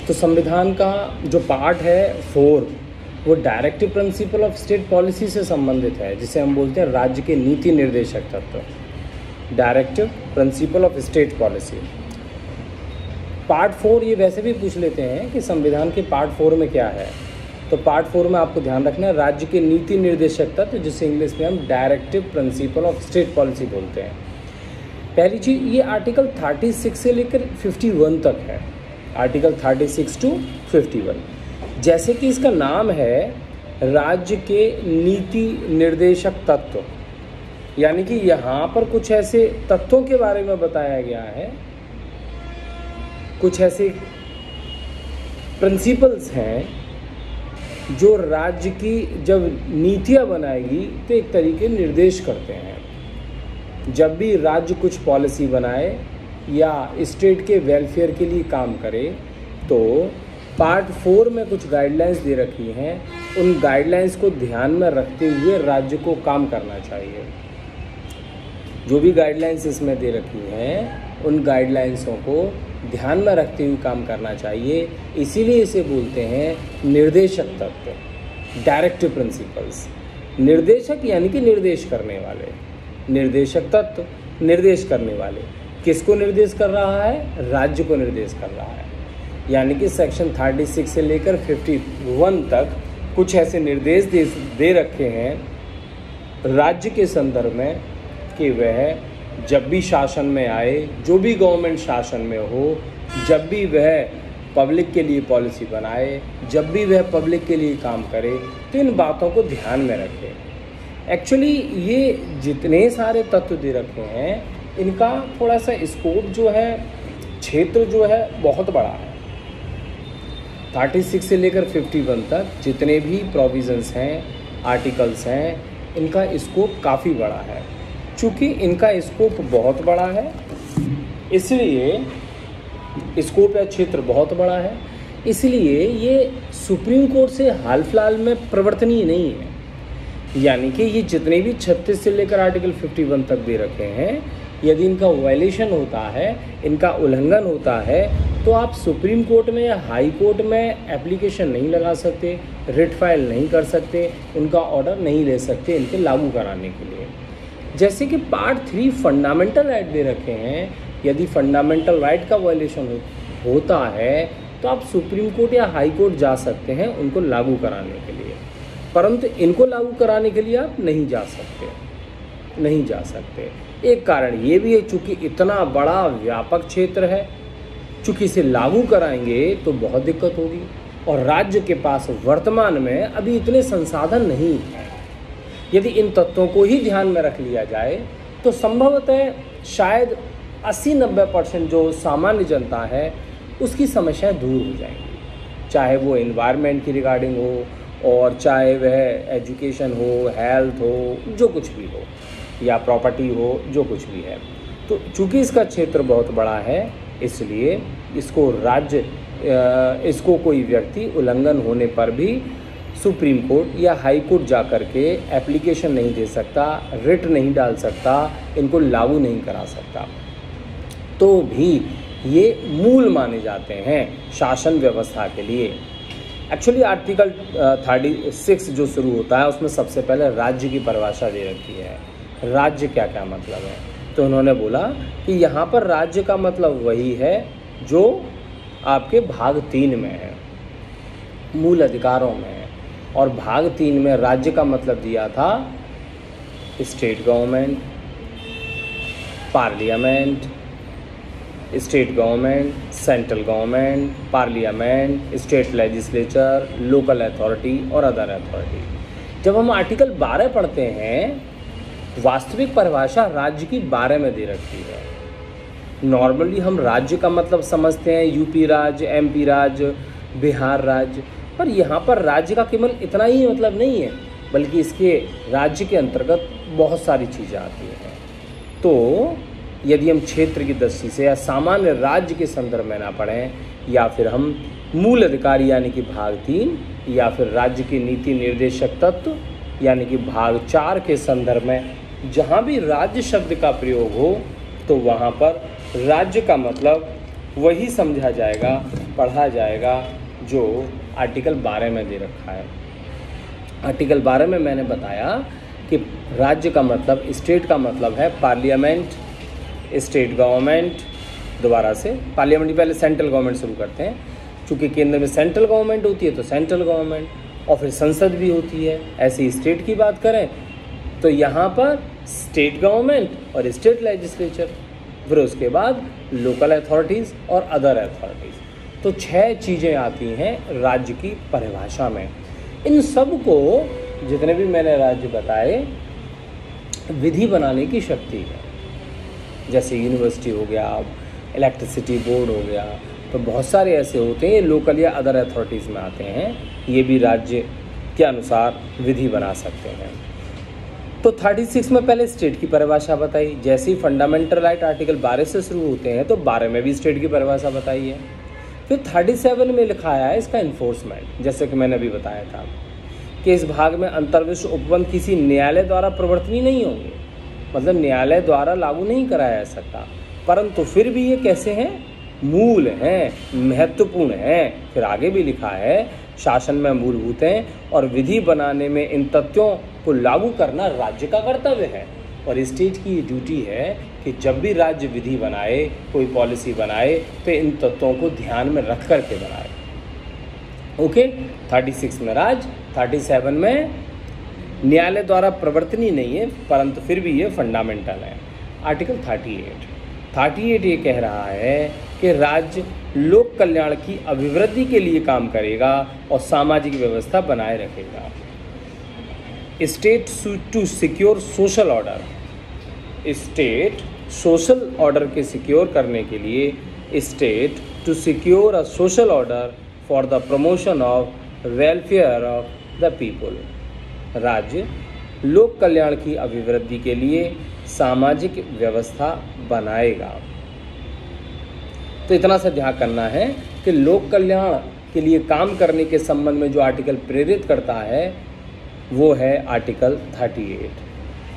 तो संविधान का जो पार्ट है 4 वो directive principle of state policy से संबंधित है, जिसे हम बोलते हैं राज्य के नीति निर्देशक तत्व, directive principle of state policy. Part 4 ये वैसे भी पूछ लेते हैं कि संविधान के पार्ट 4 में क्या है। तो पार्ट 4 में आपको ध्यान रखना है राज्य के नीति निर्देशक तत्व, जिसे इंग्लिश में हम directive principle of state policy बोलते हैं। पहली चीज़, ये आर्टिकल 36 से लेकर 51 तक है, आर्टिकल 36 टू 51। जैसे कि इसका नाम है राज्य के नीति निर्देशक तत्व, यानी कि यहाँ पर कुछ ऐसे तत्वों के बारे में बताया गया है, कुछ ऐसे प्रिंसिपल्स हैं जो राज्य की जब नीतियाँ बनाएगी तो एक तरीके निर्देश करते हैं। जब भी राज्य कुछ पॉलिसी बनाए या स्टेट के वेलफेयर के लिए काम करे तो पार्ट 4 में कुछ गाइडलाइंस दे रखी हैं, उन गाइडलाइंस को ध्यान में रखते हुए राज्य को काम करना चाहिए। जो भी गाइडलाइंस इसमें दे रखी हैं उन गाइडलाइंसों को ध्यान में रखते हुए काम करना चाहिए, इसीलिए इसे बोलते हैं निर्देशक तत्व, डायरेक्टिव प्रिंसिपल्स। निर्देशक यानी कि निर्देश करने वाले, निर्देशक तत्व निर्देश करने वाले। किसको निर्देश कर रहा है? राज्य को निर्देश कर रहा है। यानी कि सेक्शन 36 से लेकर 51 तक कुछ ऐसे निर्देश दे रखे हैं राज्य के संदर्भ में कि वह जब भी शासन में आए, जो भी गवर्नमेंट शासन में हो, जब भी वह पब्लिक के लिए पॉलिसी बनाए, जब भी वह पब्लिक के लिए काम करे, तो इन बातों को ध्यान में रखें। एक्चुअली ये जितने सारे तत्व दे रखे हैं इनका थोड़ा सा स्कोप जो है, क्षेत्र जो है बहुत बड़ा है। 36 से लेकर 51 तक जितने भी प्रोविजंस हैं, आर्टिकल्स हैं, इनका स्कोप काफ़ी बड़ा है। चूँकि इनका स्कोप बहुत बड़ा है इसलिए स्कोप या क्षेत्र बहुत बड़ा है, इसलिए ये सुप्रीम कोर्ट से हाल फिलहाल में प्रवर्तनीय नहीं है। यानी कि ये जितने भी 36 से लेकर आर्टिकल 51 तक दे रखे हैं, यदि इनका वायलेशन होता है, इनका उल्लंघन होता है, तो आप सुप्रीम कोर्ट में या हाई कोर्ट में एप्लीकेशन नहीं लगा सकते, रिट फाइल नहीं कर सकते, उनका ऑर्डर नहीं ले सकते इनके लागू कराने के लिए। जैसे कि पार्ट 3 फंडामेंटल राइट दे रखे हैं, यदि फंडामेंटल राइट का वायलेशन होता है तो आप सुप्रीम कोर्ट या हाई कोर्ट जा सकते हैं उनको लागू कराने के लिए, परंतु इनको लागू कराने के लिए आप नहीं जा सकते। एक कारण ये भी है, चूँकि इतना बड़ा व्यापक क्षेत्र है, चूँकि इसे लागू कराएंगे तो बहुत दिक्कत होगी और राज्य के पास वर्तमान में अभी इतने संसाधन नहीं हैं। यदि इन तत्वों को ही ध्यान में रख लिया जाए तो संभवतः शायद 80-90% जो सामान्य जनता है उसकी समस्याएं दूर हो जाएंगी, चाहे वो एनवायरनमेंट की रिगार्डिंग हो और चाहे वह एजुकेशन हो, हेल्थ हो, जो कुछ भी हो, या प्रॉपर्टी हो, जो कुछ भी है। तो चूँकि इसका क्षेत्र बहुत बड़ा है इसलिए इसको कोई व्यक्ति उल्लंघन होने पर भी सुप्रीम कोर्ट या हाई कोर्ट जा कर के एप्लीकेशन नहीं दे सकता, रिट नहीं डाल सकता, इनको लागू नहीं करा सकता। तो भी ये मूल माने जाते हैं शासन व्यवस्था के लिए। एक्चुअली आर्टिकल 36 जो शुरू होता है उसमें सबसे पहले राज्य की परिभाषा दे रखी है। राज्य क्या क्या मतलब है? तो उन्होंने बोला कि यहाँ पर राज्य का मतलब वही है जो आपके भाग 3 में है, मूल अधिकारों में है। और भाग 3 में राज्य का मतलब दिया था state government, parliament, state government, central government, parliament, state legislature, local authority और अदर अथॉरिटी। जब हम आर्टिकल 12 पढ़ते हैं, वास्तविक परिभाषा राज्य की 12 में दे रखी है। नॉर्मली हम राज्य का मतलब समझते हैं यूपी राज्य, एमपी राज्य, बिहार राज्य, पर यहाँ पर राज्य का केवल इतना ही मतलब नहीं है, बल्कि इसके राज्य के अंतर्गत बहुत सारी चीज़ें आती हैं। तो यदि हम क्षेत्र की दृष्टि से या सामान्य राज्य के संदर्भ में ना पढ़ें, या फिर हम मूल अधिकार यानी कि भाग 3, या फिर राज्य की नीति निर्देशक तत्व यानी कि भाग 4 के संदर्भ में जहाँ भी राज्य शब्द का प्रयोग हो तो वहाँ पर राज्य का मतलब वही समझा जाएगा पढ़ा जाएगा जो आर्टिकल 12 में दे रखा है। आर्टिकल 12 में मैंने बताया कि राज्य का मतलब, स्टेट का मतलब है पार्लियामेंट, स्टेट गवर्नमेंट, दोबारा से पार्लियामेंट पहले सेंट्रल गवर्नमेंट शुरू करते हैं, चूँकि केंद्र में सेंट्रल गवर्नमेंट होती है तो सेंट्रल गवर्नमेंट, और फिर संसद भी होती है। ऐसे ही स्टेट की बात करें तो यहाँ पर स्टेट गवर्नमेंट और स्टेट लेजिस्लेचर, फिर उसके बाद लोकल अथॉरिटीज़ और अदर अथॉरिटीज़। तो 6 चीज़ें आती हैं राज्य की परिभाषा में। इन सब को, जितने भी मैंने राज्य बताए, विधि बनाने की शक्ति है। जैसे यूनिवर्सिटी हो गया, इलेक्ट्रिसिटी बोर्ड हो गया, तो बहुत सारे ऐसे होते हैं लोकल या अदर अथॉरिटीज़ में आते हैं, ये भी राज्य के अनुसार विधि बना सकते हैं। तो 36 में पहले स्टेट की परिभाषा बताई। जैसे ही फंडामेंटल राइट आर्टिकल 12 से शुरू होते हैं तो 12 में भी स्टेट की परिभाषा बताई है। फिर 37 में लिखा है इसका इन्फोर्समेंट, जैसे कि मैंने अभी बताया था कि इस भाग में अंतर्विश्व उपबंध किसी न्यायालय द्वारा प्रवर्तनीय नहीं होंगे, मतलब न्यायालय द्वारा लागू नहीं कराया जा सकता, परंतु फिर भी ये कैसे हैं, मूल हैं, महत्वपूर्ण हैं। फिर आगे भी लिखा है शासन में मूलभूत हैं और विधि बनाने में इन तथ्यों को लागू करना राज्य का कर्तव्य है। और स्टेट की ये ड्यूटी है कि जब भी राज्य विधि बनाए, कोई पॉलिसी बनाए, तो इन तत्वों को ध्यान में रख कर के बनाए। ओके, 36 में राज्य, 37 में न्यायालय द्वारा प्रवर्तनीय नहीं है, परंतु फिर भी ये फंडामेंटल है। आर्टिकल 38 ये कह रहा है कि राज्य लोक कल्याण की अभिवृद्धि के लिए काम करेगा और सामाजिक व्यवस्था बनाए रखेगा। State to secure social order, state social order के सिक्योर करने के लिए, state to secure a social order for the promotion of welfare of the people, राज्य लोक कल्याण की अभिवृद्धि के लिए सामाजिक व्यवस्था बनाएगा। तो इतना सा ध्यान करना है कि लोक कल्याण के लिए काम करने के संबंध में जो आर्टिकल प्रेरित करता है वो है article 38,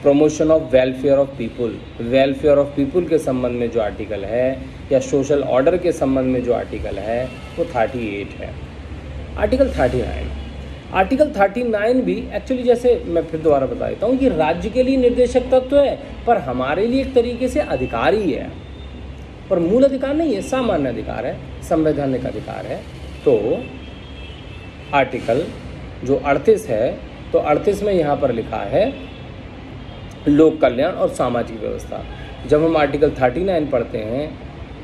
promotion of welfare of people. Welfare of people के संबंध में जो आर्टिकल है या सोशल ऑर्डर के संबंध में जो आर्टिकल है वो 38 है। आर्टिकल 39 भी एक्चुअली, जैसे मैं फिर दोबारा बता देता हूँ, ये राज्य के लिए निर्देशक तत्व है, पर हमारे लिए एक तरीके से अधिकार ही है, पर मूल अधिकार नहीं है, सामान्य अधिकार है, संवैधानिक अधिकार है। तो आर्टिकल जो 38 है, तो 38 में यहाँ पर लिखा है लोक कल्याण और सामाजिक व्यवस्था। जब हम आर्टिकल 39 पढ़ते हैं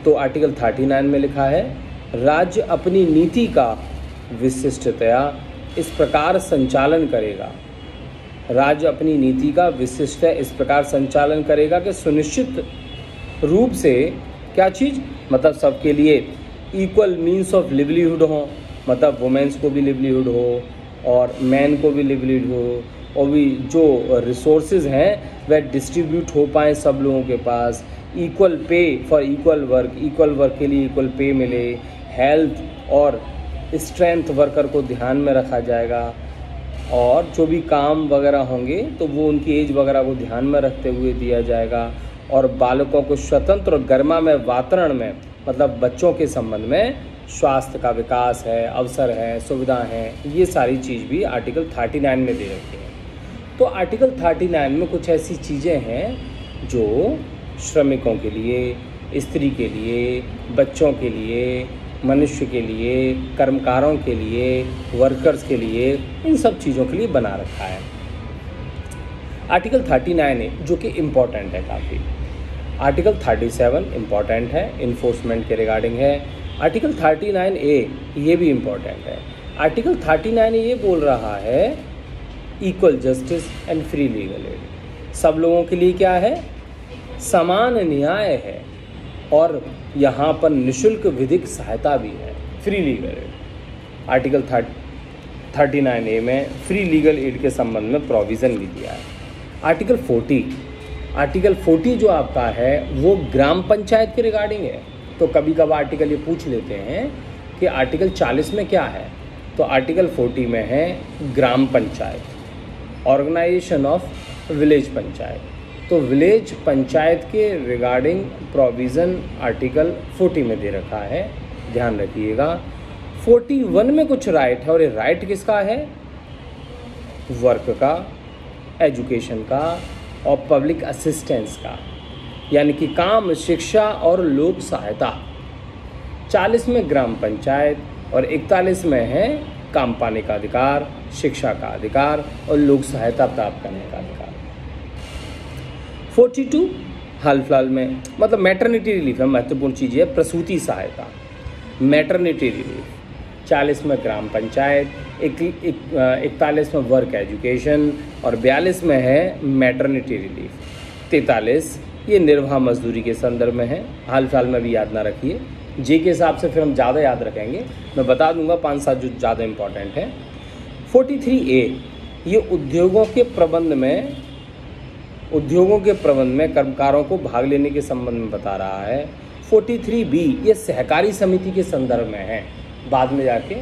तो आर्टिकल 39 में लिखा है राज्य अपनी नीति का विशिष्टतया इस प्रकार संचालन करेगा, राज्य अपनी नीति का विशिष्ट इस प्रकार संचालन करेगा कि सुनिश्चित रूप से क्या चीज़, मतलब सबके लिए इक्वल मीन्स ऑफ लिवलीहुड हो, मतलब वुमेन्स को भी लिवलीहुड हो और मैन को भी लिवलीहुड हो, और भी जो रिसोर्सेज हैं वह डिस्ट्रीब्यूट हो पाए सब लोगों के पास, equal pay for equal work के लिए इक्वल पे मिले, हेल्थ और स्ट्रेंथ वर्कर को ध्यान में रखा जाएगा, और जो भी काम वगैरह होंगे तो वो उनकी एज वगैरह को ध्यान में रखते हुए दिया जाएगा, और बालकों को स्वतंत्र और गर्मामय वातावरण में, मतलब बच्चों के संबंध में स्वास्थ्य का विकास है, अवसर है, सुविधा हैं, ये सारी चीज़ भी आर्टिकल 39 में दे रखी है। तो आर्टिकल 39 में कुछ ऐसी चीज़ें हैं जो श्रमिकों के लिए, स्त्री के लिए, बच्चों के लिए, मनुष्य के लिए, कर्मकारों के लिए, वर्कर्स के लिए, इन सब चीज़ों के लिए बना रखा है। आर्टिकल 39 है जो कि इम्पॉर्टेंट है काफ़ी। आर्टिकल 37 इम्पॉर्टेंट है, इन्फोर्समेंट के रिगार्डिंग है। आर्टिकल 39A ये भी इम्पॉर्टेंट है। आर्टिकल 39 ये बोल रहा है equal justice and free legal aid, सब लोगों के लिए क्या है, समान न्याय है, और यहाँ पर निःशुल्क विधिक सहायता भी है, free legal aid. Article 39A में फ्री लीगल एड के संबंध में प्रोविज़न भी दिया है। आर्टिकल 40 जो आपका है वो ग्राम पंचायत के रिगार्डिंग है। तो कभी कभार आर्टिकल ये पूछ लेते हैं कि आर्टिकल 40 में क्या है, तो आर्टिकल 40 में है gram panchayat, organisation of village panchayat. तो विलेज पंचायत के रिगार्डिंग प्रोविज़न आर्टिकल 40 में दे रखा है। ध्यान रखिएगा। 41 में कुछ राइट है, और ये राइट किसका है? वर्क का, एजुकेशन का और पब्लिक असिस्टेंस का, यानी कि काम, शिक्षा और लोक सहायता। 40 में ग्राम पंचायत, और 41 में है काम पाने का अधिकार, शिक्षा का अधिकार और लोक सहायता प्राप्त करने का अधिकार। 42 हाल फिलहाल में, मतलब मैटरनिटी रिलीफ है, महत्वपूर्ण चीज़ है प्रसूति सहायता, मैटरनिटी रिलीफ। 40 में ग्राम पंचायत, 41 में वर्क एजुकेशन और 42 में है मैटरनिटी रिलीफ। 43 ये निर्वाह मजदूरी के संदर्भ में है, हाल फिलहाल में भी याद ना रखिए, जे के हिसाब से फिर हम ज़्यादा याद रखेंगे, मैं बता दूंगा 5-7 जो ज़्यादा इम्पॉर्टेंट है। 43A ये उद्योगों के प्रबंध में कर्मकारों को भाग लेने के संबंध में बता रहा है। 43B ये सहकारी समिति के संदर्भ में है, बाद में जाके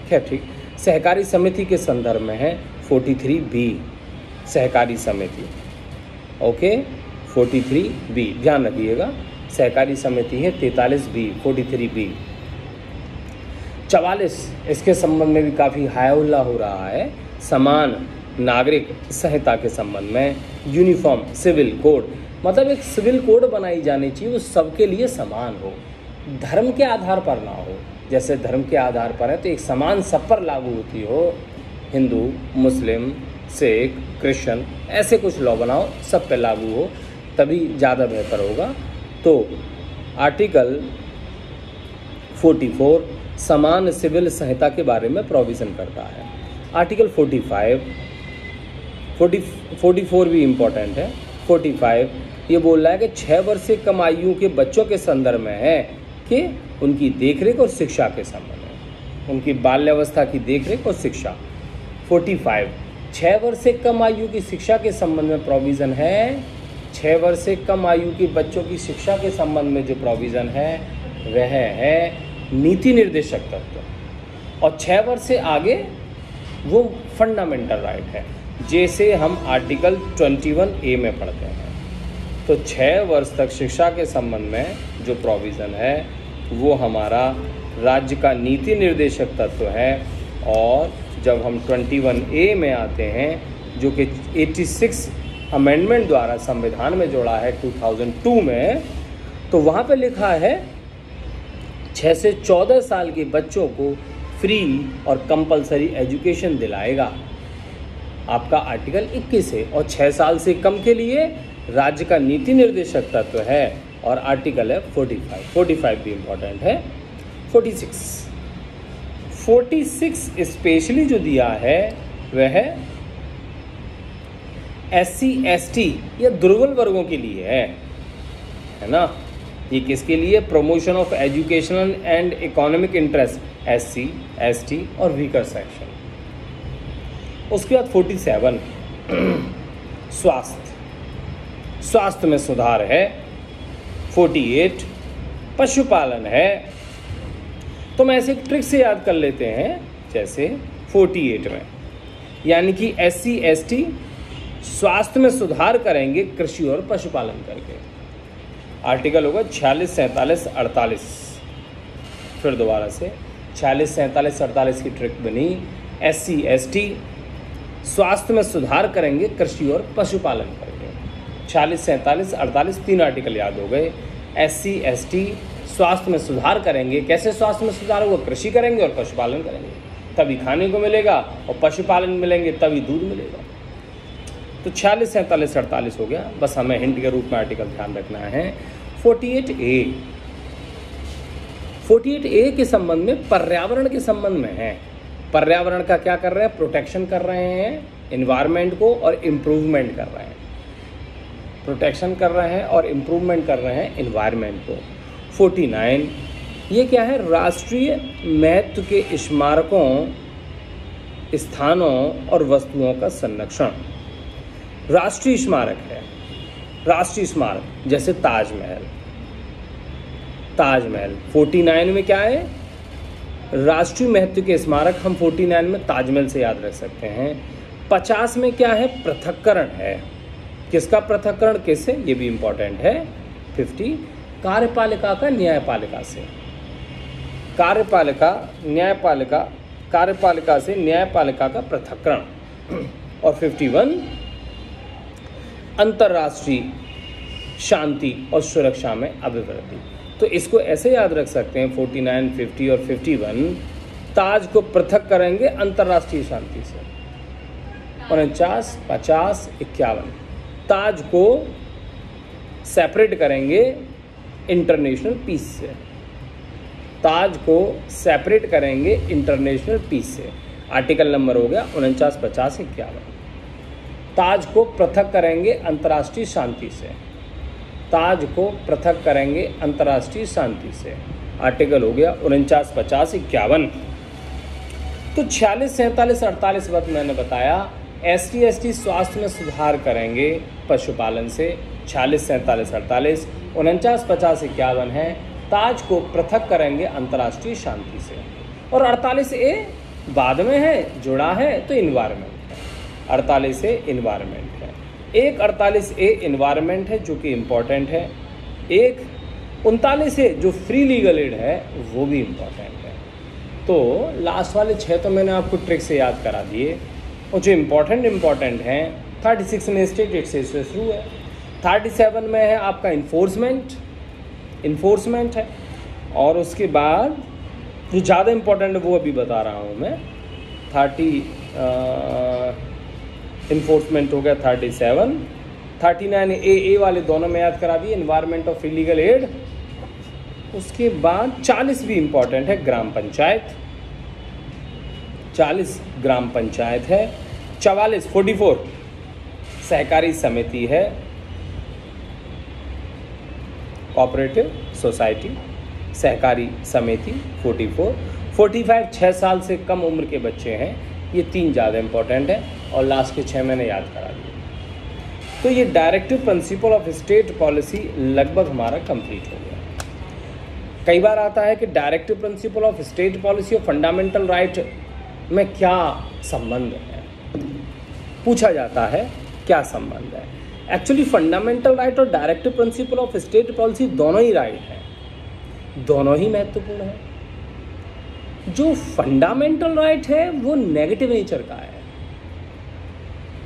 खैर ठीक, सहकारी समिति के संदर्भ में है 43B सहकारी समिति। ओके, 43B ध्यान रखिएगा, सहकारी समिति है 43B 43B। 44 इसके संबंध में भी काफ़ी हाय हुल्ला हो रहा है, समान नागरिक संहिता के संबंध में, यूनिफॉर्म सिविल कोड, मतलब एक सिविल कोड बनाई जानी चाहिए वो सबके लिए समान हो, धर्म के आधार पर ना हो। जैसे धर्म के आधार पर है तो एक समान सब पर लागू होती हो, हिंदू, मुस्लिम, सिख, क्रिश्चियन, ऐसे कुछ लॉ बनाओ सब पे लागू हो, तभी ज़्यादा बेहतर होगा। तो आर्टिकल 44 समान सिविल संहिता के बारे में प्रोविज़न करता है। आर्टिकल 44 भी इम्पोर्टेंट है। 45 ये बोल रहा है कि 6 वर्ष से कम आयु के बच्चों के संदर्भ में है कि उनकी देखरेख और शिक्षा के संबंध में, उनकी बाल्यावस्था की देखरेख और शिक्षा। 45 6 वर्ष से कम आयु की शिक्षा के संबंध में प्रोविज़न है। 6 वर्ष से कम आयु के बच्चों की शिक्षा के संबंध में जो प्रोविज़न है वह है नीति निर्देशक तत्व, और 6 वर्ष से आगे वो फंडामेंटल राइट है, जैसे हम आर्टिकल 21A में पढ़ते हैं। तो 6 वर्ष तक शिक्षा के संबंध में जो प्रोविज़न है वो हमारा राज्य का नीति निर्देशक तत्व है। और जब हम 21A में आते हैं जो कि 86 अमेंडमेंट द्वारा संविधान में जोड़ा है 2002 में, तो वहाँ पे लिखा है 6 से 14 साल के बच्चों को फ्री और कंपलसरी एजुकेशन दिलाएगा। आपका आर्टिकल 21 है, और 6 साल से कम के लिए राज्य का नीति निर्देशक तत्व है, और आर्टिकल है 45 भी इम्पोर्टेंट है। 46 स्पेशली जो दिया है वह है SC ST या दुर्बल वर्गों के लिए है ना। ये किसके लिए? Promotion of educational and economic interest SC ST और वीकर सेक्शन। उसके बाद 47 स्वास्थ्य में सुधार है। 48 पशुपालन है। तो मैं ऐसे एक ट्रिक से याद कर लेते हैं, जैसे 48 में यानी कि SC ST स्वास्थ्य में सुधार करेंगे कृषि और पशुपालन करके। आर्टिकल होगा 46, 47, 48। फिर दोबारा से 46, 47, 48 की ट्रिक बनी। SC ST स्वास्थ्य में सुधार करेंगे कृषि और पशुपालन करके। 46, 47, 48 तीन आर्टिकल याद हो गए। SC ST स्वास्थ्य में सुधार करेंगे। कैसे स्वास्थ्य में सुधार होगा? कृषि करेंगे और पशुपालन करेंगे, तभी खाने को मिलेगा, और पशुपालन मिलेंगे तभी दूध मिलेगा। तो 46, 47, 48 हो गया। बस हमें हिंट के रूप में आर्टिकल ध्यान रखना है। 48A के संबंध में पर्यावरण के संबंध में है। पर्यावरण का क्या कर रहे हैं? प्रोटेक्शन कर रहे हैं एनवायरनमेंट को, और इम्प्रूवमेंट कर रहे हैं। प्रोटेक्शन कर रहे हैं और इम्प्रूवमेंट कर रहे हैं एनवायरनमेंट को। 49 ये क्या है? राष्ट्रीय महत्व के स्मारकों, स्थानों और वस्तुओं का संरक्षण। राष्ट्रीय स्मारक है। राष्ट्रीय स्मारक जैसे ताजमहल। 49 में क्या है? राष्ट्रीय महत्व के स्मारक। हम 49 में ताजमहल से याद रख सकते हैं। 50 में क्या है? पृथक्करण है। किसका पृथक्करण? किससे? ये भी इम्पोर्टेंट है। 50 कार्यपालिका का न्यायपालिका से। कार्यपालिका न्यायपालिका, कार्यपालिका से न्यायपालिका का पृथक्करण। और 51 अंतर्राष्ट्रीय शांति और सुरक्षा में अभिवृद्धि। तो इसको ऐसे याद रख सकते हैं 49, 50 और 51 ताज को पृथक करेंगे अंतर्राष्ट्रीय शांति से। 49, 50, 51 ताज को सेपरेट करेंगे इंटरनेशनल पीस से। ताज को सेपरेट करेंगे इंटरनेशनल पीस से। आर्टिकल नंबर हो गया 49, 50, 51। ताज को पृथक करेंगे अंतर्राष्ट्रीय शांति से। ताज को पृथक करेंगे अंतर्राष्ट्रीय शांति से। आर्टिकल हो गया 49, 50, 51। तो 46, 47, 48 वक्त मैंने बताया ST ST स्वास्थ्य में सुधार करेंगे पशुपालन से। 46, 47, 48, 49, 50, 51 है ताज को पृथक करेंगे अंतर्राष्ट्रीय शांति से। और 48A बाद में है, जुड़ा है तो इन्वायरमेंट है। 48A इन्वायरमेंट है। एक 48A इन्वायरमेंट है जो कि इम्पॉर्टेंट है। एक 39A जो फ्री लीगल एड है वो भी इम्पॉर्टेंट है। तो लास्ट वाले 6 तो मैंने आपको ट्रिक से याद करा दिए, और जो इम्पॉर्टेंट हैं 36 में स्टेट इट्स शुरू है। 37 में है आपका इन्फोर्समेंट है। और उसके बाद जो ज़्यादा इम्पोर्टेंट है वो अभी बता रहा हूँ मैं। 30 इन्फोर्समेंट हो गया 37। 39A वाले दोनों में याद करा दिए, एनवायरनमेंट ऑफ इलीगल एड। उसके बाद 40 भी इम्पोर्टेंट है, ग्राम पंचायत। 40 ग्राम पंचायत है। 44 सहकारी समिति है, कोऑपरेटिव सोसाइटी, सहकारी समिति। 45 6 साल से कम उम्र के बच्चे हैं। ये 3 ज़्यादा इम्पोर्टेंट है, और लास्ट के 6 मैंने याद करा दिए। तो ये directive principle of state policy लगभग हमारा कंप्लीट हो गया। कई बार आता है कि directive principle of state policy और फंडामेंटल राइट में क्या संबंध है, पूछा जाता है क्या संबंध है। एक्चुअली फंडामेंटल राइट और directive principle of state policy दोनों ही राइट हैं, दोनों ही महत्वपूर्ण है। जो फंडामेंटल राइट है वो नेगेटिव नेचर का है,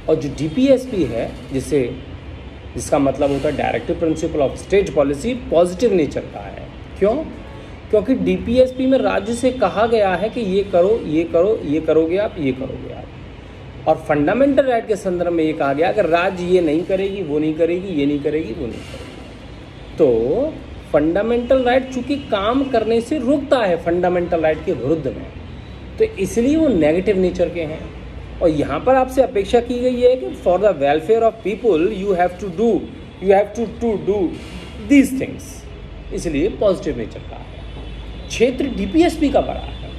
और जो DPSP है जिसका मतलब होता है directive principle of state policy, positive nature का है। क्यों? क्योंकि DPSP में राज्य से कहा गया है कि ये करो, ये करो, ये करोगे आप, ये करोगे आप। और फंडामेंटल राइट के संदर्भ में ये कहा गया अगर राज्य ये नहीं करेगी, वो नहीं करेगी, ये नहीं करेगी, वो नहीं करेगी। तो फंडामेंटल राइट चूंकि काम करने से रोकता है फंडामेंटल राइट के विरुद्ध में, तो इसलिए वो नेगेटिव नेचर के हैं। और यहाँ पर आपसे अपेक्षा की गई है कि for the welfare of people you have to do these things, इसलिए पॉजिटिव नेचर का है। क्षेत्र DPSP का बड़ा है,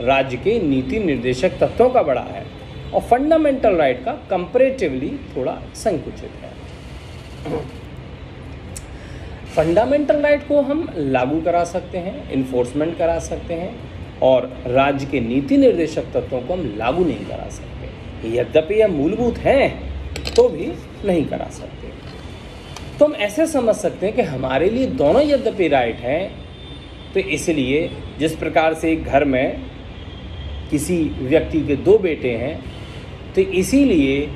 राज्य के नीति निर्देशक तत्वों का बड़ा है, और फंडामेंटल राइट का कंपैरेटिवली थोड़ा संकुचित है। फंडामेंटल राइट को हम लागू करा सकते हैं, इन्फोर्समेंट करा सकते हैं, और राज्य के नीति निर्देशक तत्वों को हम लागू नहीं करा सकते। यद्यपि यह मूलभूत हैं तो भी नहीं करा सकते। तो हम ऐसे समझ सकते हैं कि हमारे लिए दोनों यद्यपि राइट हैं, तो इसलिए जिस प्रकार से एक घर में किसी व्यक्ति के 2 बेटे हैं, तो इसीलिए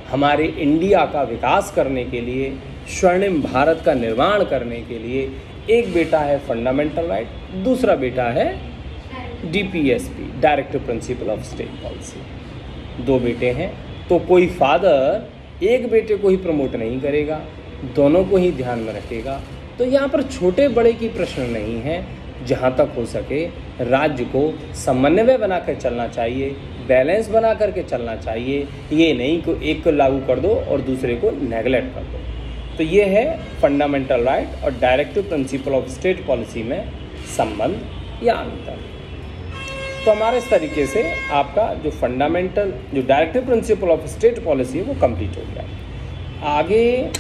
हमारे इंडिया का विकास करने के लिए, स्वर्णिम भारत का निर्माण करने के लिए एक बेटा है फंडामेंटल राइट, दूसरा बेटा है DPSP directive principle of state policy. 2 बेटे हैं तो कोई फादर एक बेटे को ही प्रमोट नहीं करेगा, दोनों को ही ध्यान में रखेगा। तो यहाँ पर छोटे बड़े की प्रश्न नहीं है, जहाँ तक हो सके राज्य को समन्वय बनाकर चलना चाहिए, बैलेंस बना करके चलना चाहिए। ये नहीं कि एक को लागू कर दो और दूसरे को नेगलेक्ट कर दो। तो ये है फंडामेंटल राइट और directive principle of state policy में संबंध या अंतर। तो हमारे इस तरीके से आपका जो directive principle of state policy है वो कंप्लीट हो गया। आगे